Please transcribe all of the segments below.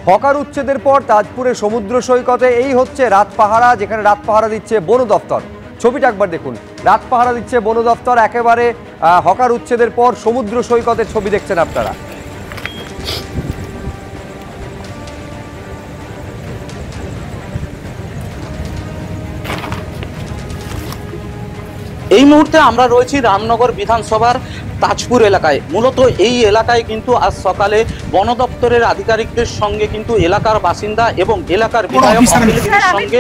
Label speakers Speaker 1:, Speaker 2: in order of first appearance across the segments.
Speaker 1: Hawker উচ্ছেদের পর তাজপুরে সমুদ্র সৈকতে এই হচ্ছে রাত পাহারা, যেখানে রাত পাহারা দিচ্ছে বন দপ্তর। ছবিটা একবার দেখুন, রাত পাহারা দিচ্ছে বন দপ্তর একেবারে হকার উচ্ছেদের পর সমুদ্র সৈকতের ছবি দেখছেন আপনারা।
Speaker 2: এই মুহূর্তে আমরা রয়েছি রামনগর বিধানসভার তাজপুর এলাকায়। মূলত এই এলাকায় কিন্তু আজ সকালে বন দপ্তরের আধিকারিকদের সঙ্গে কিন্তু এলাকার বাসিন্দা এবং এলাকার বিধায়ক সঙ্গে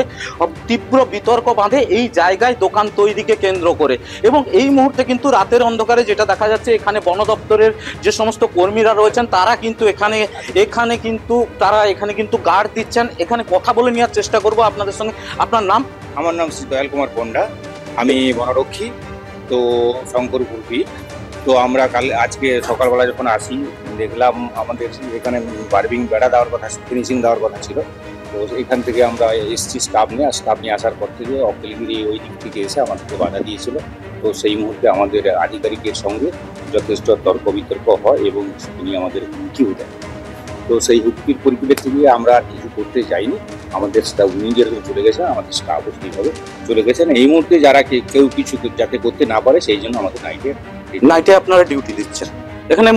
Speaker 2: তীব্র বিতর্ক বাঁধে এই জায়গায় দোকান তৈরিকে কেন্দ্র করে। এবং এই মুহূর্তে কিন্তু রাতের অন্ধকারে যেটা দেখা যাচ্ছে, এখানে বন দপ্তরের যে সমস্ত কর্মীরা রয়েছেন তারা কিন্তু এখানে কিন্তু গার্ড দিচ্ছেন। এখানে কথা বলে নেওয়ার চেষ্টা করব আপনাদের সঙ্গে। আপনার নাম?
Speaker 3: আমার নাম শ্রী দয়াল কুমার পণ্ডা, আমি বনরক্ষী তো শঙ্করপুর বিট। তো আমরা আজকে সকালবেলা যখন আসি দেখলাম আমাদের এখানে বার্বিং বেড়া দেওয়ার কথা, ফিনিশিং দেওয়ার কথা ছিল। তো এখান থেকে আমরা এসছি স্টাফ নিয়ে আসার পর থেকে অকেলগিরি ওই দিক থেকে এসে আমাদেরকে বাধা দিয়েছিল। তো সেই মুহূর্তে আমাদের আধিকারিকের সঙ্গে যথেষ্ট তর্ক বিতর্ক হয় এবং তিনি আমাদের হুমকিও দেন। তো সেই হুমকির পরিপ্রেক্ষিতে আমরা কিছু করতে যাইনি, আমাদের স্টাফ উনি যেরকম চলে গেছেন, আমাদের স্টাফও সেইভাবে চলে গেছেন। এই মুহূর্তে যারা কেউ কিছু যাতে করতে না পারে সেই জন্য আমাদের নাইটে
Speaker 2: আপনারা ডিউটি দিচ্ছেন। এখানে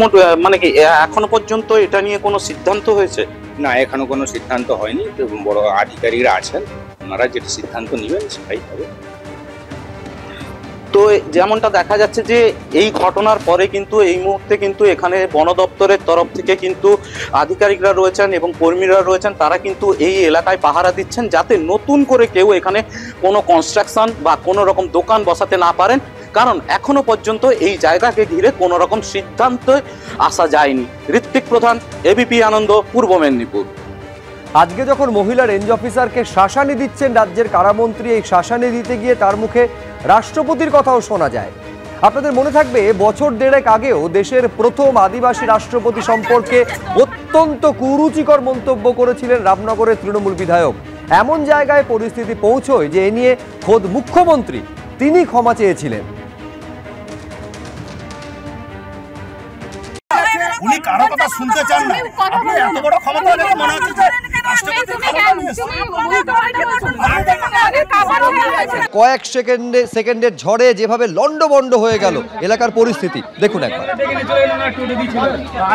Speaker 2: মানে কি এখনো পর্যন্ত এটা নিয়ে কোনো সিদ্ধান্ত হয়েছে?
Speaker 3: না, এখনো কোনো সিদ্ধান্ত হয়নি। বড় আধিকারিকরা আছেন, ওনারা যেটা সিদ্ধান্ত নেবেন সেটাই হবে।
Speaker 2: তো যেমনটা দেখা যাচ্ছে যে এই ঘটনার পরে কিন্তু এই মুহূর্তে কিন্তু এখানে বন দপ্তরের তরফ থেকে কিন্তু আধিকারিকরা রয়েছেন এবং কর্মীরা রয়েছেন, তারা কিন্তু এই এলাকায় পাহারা দিচ্ছেন যাতে নতুন করে কেউ এখানে কোনো কনস্ট্রাকশন বা কোনো রকম দোকান বসাতে না পারেন। কারণ এখনো পর্যন্ত এই জায়গাকে ঘিরে কোনো রকম সিদ্ধান্তে আসা যায়নি। ঋত্বিক প্রধান, এবিপি আনন্দ, পূর্ব মেদিনীপুর।
Speaker 1: আজকে যখন মহিলা রেঞ্জ অফিসারকে শাসানি দিচ্ছেন রাজ্যের কারামন্ত্রী, এই শাসানি দিতে গিয়ে তার মুখে রাষ্ট্রপতির কথাও শোনা যায়। আপনাদের মনে থাকবে বছর দেড়েক আগেও দেশের প্রথম আদিবাসী রাষ্ট্রপতি সম্পর্কে অত্যন্ত কুরুচিকর মন্তব্য করেছিলেন রামনগরের তৃণমূল বিধায়ক। এমন জায়গায় পরিস্থিতি পৌঁছয় যে এ নিয়ে খোদ মুখ্যমন্ত্রী তিনি ক্ষমা চেয়েছিলেন।
Speaker 4: উনি কারো কথা শুনতে চান না। আপনি এত বড় ক্ষমতা দেখে মনে হচ্ছে যে রাষ্ট্রপতি
Speaker 1: কয়েক সেকেন্ডের ঝড়ে যেভাবে লন্ডভন্ড হয়ে গেল এলাকার পরিস্থিতি দেখুন একবার।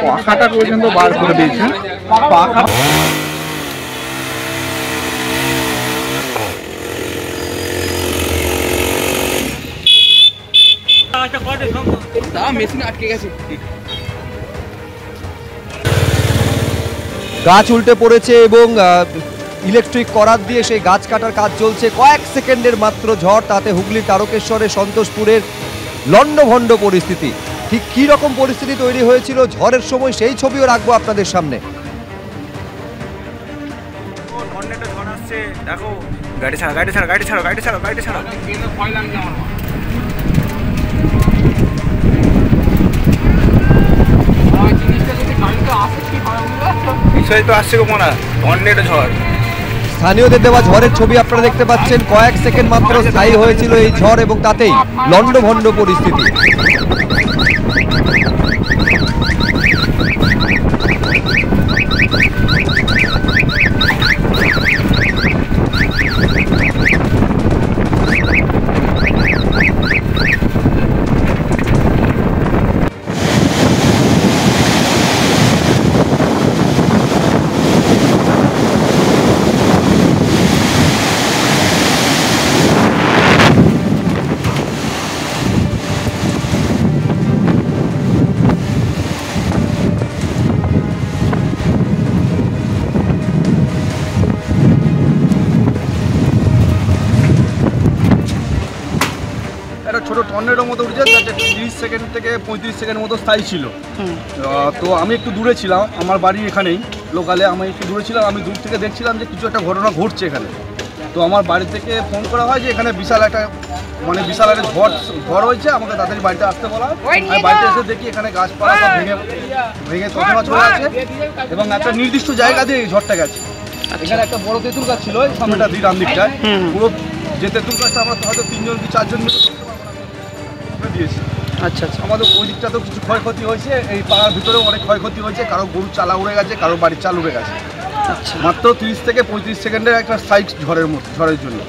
Speaker 5: পাখাটা পর্যন্ত বার করে দিয়েছেন। মেশিন আটকে গেছে।
Speaker 1: গাছ উল্টে পড়েছে এবং ইলেকট্রিক করাত দিয়ে সেই গাছ কাটার কাজ চলছে। কয়েক সেকেন্ডের মাত্র ঝড়, তাতে হুগলির তারকেশ্বরের সন্তোষপুরের লন্ডভন্ড পরিস্থিতি। ঠিক কী রকম পরিস্থিতি তৈরি হয়েছিল ঝড়ের সময় সেই ছবিও রাখবো আপনাদের সামনে।
Speaker 4: ঝড় আসছে, দেখো গাড়ি ছাড়া। বিষয় তো আসছে গো মনে হয় ঝড়।
Speaker 1: স্থানীয়দের দেওয়া ঝড়ের ছবি আপনারা দেখতে পাচ্ছেন। কয়েক সেকেন্ড মাত্র স্থায়ী হয়েছিল এই ঝড় এবং তাতেই লন্ডভন্ড পরিস্থিতি।
Speaker 5: ছোট টর্নেডোর মতো উঠেছে, যেটা 30 সেকেন্ড থেকে 35 সেকেন্ড মতো স্থায়ী ছিল। তো আমি একটু দূরে ছিলাম, আমার বাড়ি এখানেই লোকালে। আমি একটু দূরে ছিলাম, আমি দূর থেকে দেখছিলাম যে কিছু একটা ঘটনা ঘটছে এখানে। তো আমার বাড়ি থেকে ফোন করা হয় যে এখানে বিশাল একটা ঝড় হয়েছে, আমাকে তাড়াতাড়ি বাড়িতে আসতে বলা হয়। আমি বাড়িতে এসে দেখি এখানে গাছপালা সব ভেঙে তছনছ চলে আছে এবং একটা নির্দিষ্ট জায়গা দিয়ে এই ঝড়টা গেছে। এখানে একটা বড় তেঁতুল গাছ ছিল, এই সামনেটা দিরাম দিকটায়। পুরো যে তেঁতুল গাছটা আমরা হয়তো 3জন কি 4জন মিলে দিয়েছি। আচ্ছা আচ্ছা, আমাদের ওই দিকটাতেও কিছু ক্ষয়ক্ষতি হয়েছে, এই পাড়ার ভিতরেও অনেক ক্ষয়ক্ষতি হয়েছে। কারো গরুর চালা উড়ে গেছে, কারো বাড়ির চাল উড়ে গেছে। মাত্র 30 থেকে 35 সেকেন্ডের একটা সাইড ঝড়ের জন্য।